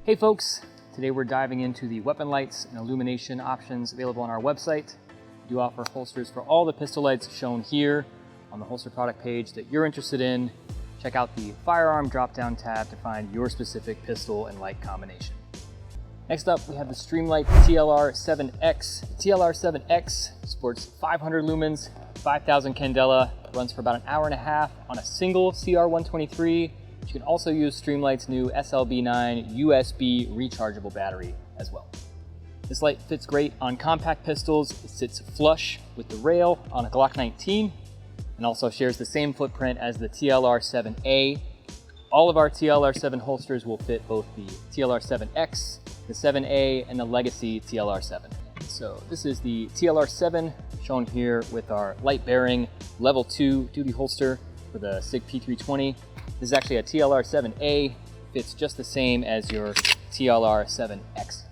Hey folks, today we're diving into the weapon lights and illumination options available on our website. We do offer holsters for all the pistol lights shown here on the holster product page that you're interested in. Check out the firearm drop-down tab to find your specific pistol and light combination. Next up, we have the Streamlight TLR-7X. The TLR-7X sports 500 lumens, 5,000 candela, runs for about an hour and a half on a single CR123. You can also use Streamlight's new SLB9 USB rechargeable battery as well. This light fits great on compact pistols. It sits flush with the rail on a Glock 19 and also shares the same footprint as the TLR-7A. All of our TLR-7 holsters will fit both the TLR-7X, the 7A, and the legacy TLR-7. So this is the TLR-7 shown here with our light bearing level 2 duty holster for the Sig P320. This is actually a TLR-7A, fits just the same as your TLR-7X